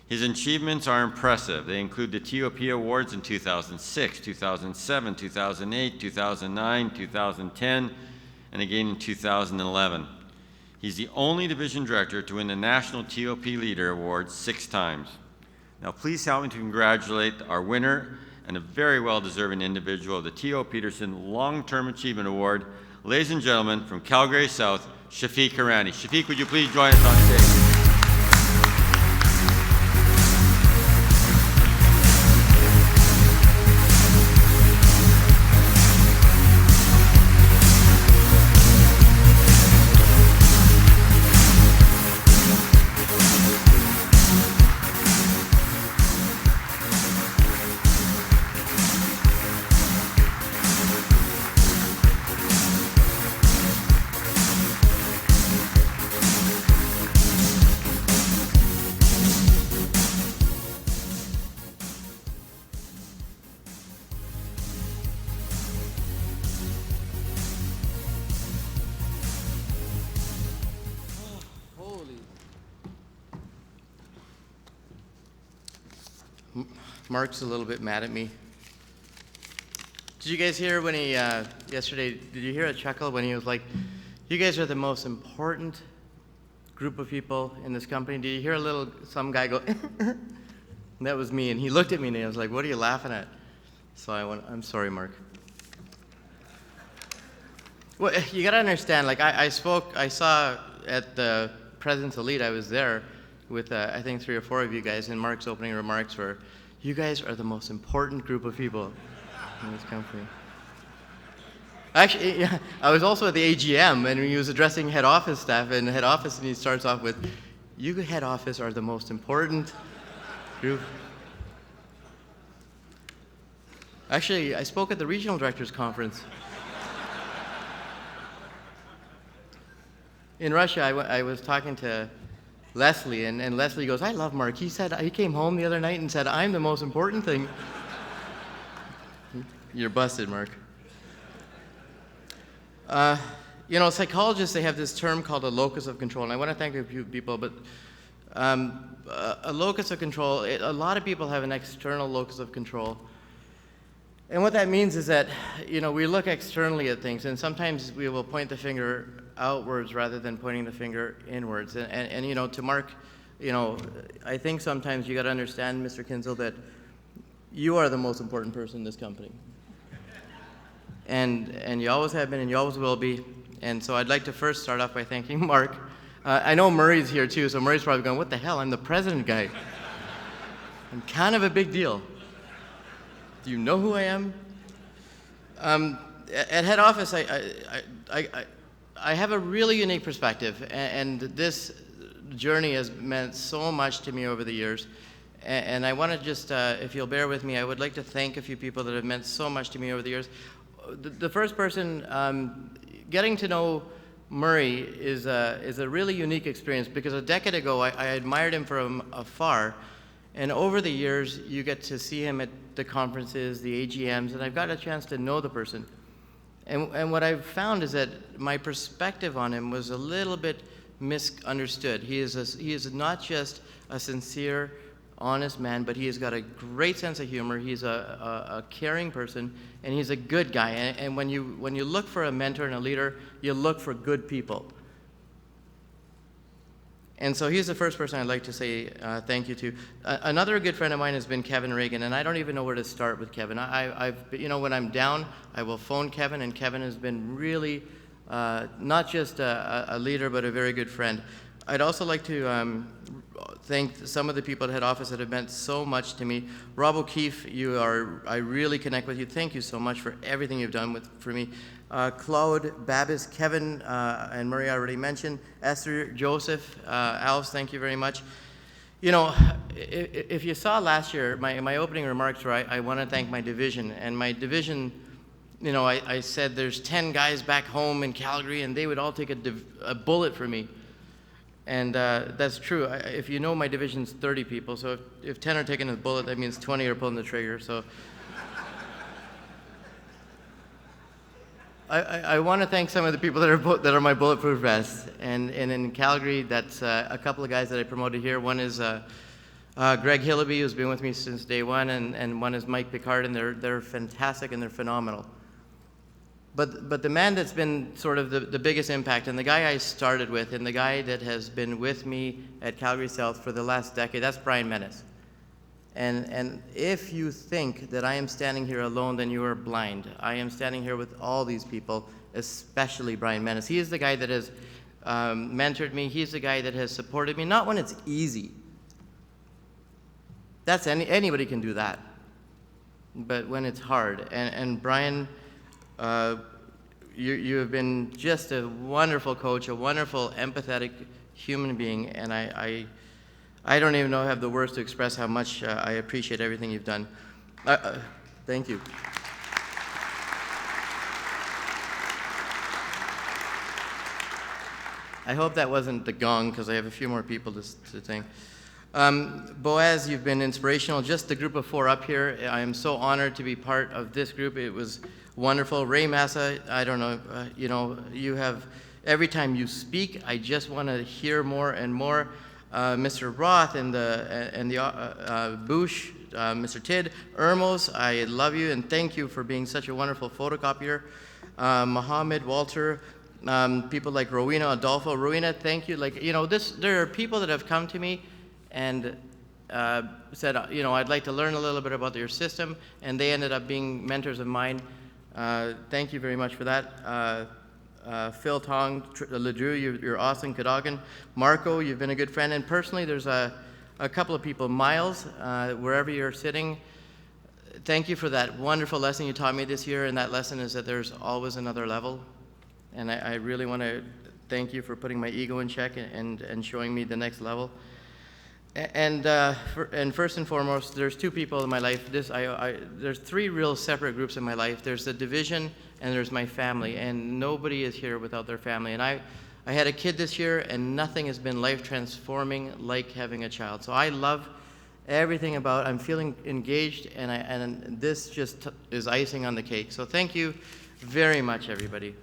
His achievements are impressive. They include the TOP Awards in 2006, 2007, 2008, 2009, 2010, and again in 2011. He's the only division director to win the National TOP Leader Award 6 times. Now please help me to congratulate our winner and a very well-deserving individual of the T.O. Peterson Long-Term Achievement Award. Ladies and gentlemen, from Calgary South, Shafik Hirani. Shafik, would you please join us on stage? Mark's a little bit mad at me. Did you guys hear when he, yesterday, did you hear a chuckle when he was like, you guys are the most important group of people in this company? Did you hear some guy go, and that was me, and he looked at me and I was like, what are you laughing at? So I'm sorry, Mark. Well, you gotta understand, like I saw at the President's Elite, I was there with I think 3 or 4 of you guys, and Mark's opening remarks were, you guys are the most important group of people in this company. Actually, yeah, I was also at the AGM, and he was addressing head office staff, and head office, and he starts off with, you head office are the most important group. Actually, I spoke at the regional directors conference. In Russia, I was talking to Leslie, and Leslie goes, I love Mark. He said, he came home the other night and said, I'm the most important thing. You're busted, Mark. You know, psychologists, they have this term called a locus of control, and I want to thank a few people, but a locus of control, a lot of people have an external locus of control. And what that means is that, you know, we look externally at things, and sometimes we will point the finger outwards rather than pointing the finger inwards. And you know, to Mark, you know, I think sometimes you got to understand, Mr. Kinzel, that you are the most important person in this company. And you always have been, and you always will be. And so I'd like to first start off by thanking Mark. I know Murray's here too, so Murray's probably going, what the hell, I'm the president guy. I'm kind of a big deal. Do you know who I am? At head office, I have a really unique perspective, and this journey has meant so much to me over the years. And I want to just, if you'll bear with me, I would like to thank a few people that have meant so much to me over the years. The first person, getting to know Murray is a really unique experience, because a decade ago I admired him from afar, and over the years you get to see him at the conferences, the AGMs, and I've got a chance to know the person. And what I've found is that my perspective on him was a little bit misunderstood. He is not just a sincere, honest man, but he has got a great sense of humor. He's a caring person, and he's a good guy. And when you look for a mentor and a leader, you look for good people. And so he's the first person I'd like to say thank you to. Another good friend of mine has been Kevin Reagan, and I don't even know where to start with Kevin. You know, when I'm down, I will phone Kevin, and Kevin has been really not just a leader, but a very good friend. I'd also like to thank some of the people at head office that have meant so much to me. Rob O'Keefe, I really connect with you. Thank you so much for everything you've done for me. Claude, Babis, Kevin, and Murray I already mentioned. Esther, Joseph, Alice, thank you very much. You know, if you saw last year, my opening remarks were I want to thank my division. And my division, you know, I said there's 10 guys back home in Calgary, and they would all take a bullet for me. And that's true. If you know, my division's 30 people, so if 10 are taking a bullet, that means 20 are pulling the trigger. So I want to thank some of the people that are my bulletproof vests. And in Calgary, that's a couple of guys that I promoted here. One is Greg Hillaby, who's been with me since day one, and one is Mike Picard, and they're fantastic and they're phenomenal. But the man that's been sort of the biggest impact, and the guy I started with, and the guy that has been with me at Calgary South for the last decade, that's Brian Menace. And if you think that I am standing here alone, then you are blind. I am standing here with all these people, especially Brian Menace. He is the guy that has mentored me. He's the guy that has supported me, not when it's easy. That's anybody can do that. But when it's hard. And Brian, you have been just a wonderful coach, a wonderful, empathetic human being, and I don't even know I have the words to express how much I appreciate everything you've done. Thank you. I hope that wasn't the gong, because I have a few more people to thank. Boaz, you've been inspirational. Just the group of 4 up here, I am so honored to be part of this group. It was wonderful. Ray Massa, I don't know, you have, every time you speak, I just want to hear more and more. Mr. Roth and the Bush, Mr. Tidd, Ermos, I love you and thank you for being such a wonderful photocopier. Mohammed, Walter, people like Rowena, Adolfo. Rowena, thank you. There are people that have come to me and said, I'd like to learn a little bit about your system, and they ended up being mentors of mine. Thank you very much for that. Phil Tong, Ledrew, you're awesome. Cadogan. Marco, you've been a good friend. And personally, there's a couple of people. Miles, wherever you're sitting, thank you for that wonderful lesson you taught me this year, and that lesson is that there's always another level. And I really want to thank you for putting my ego in check and showing me the next level. And first and foremost, there's 2 people in my life. There's 3 real separate groups in my life. There's the division, and there's my family. And nobody is here without their family. And I had a kid this year, and nothing has been life-transforming like having a child. So I love everything about it. I'm feeling engaged, and this just is icing on the cake. So thank you very much, everybody.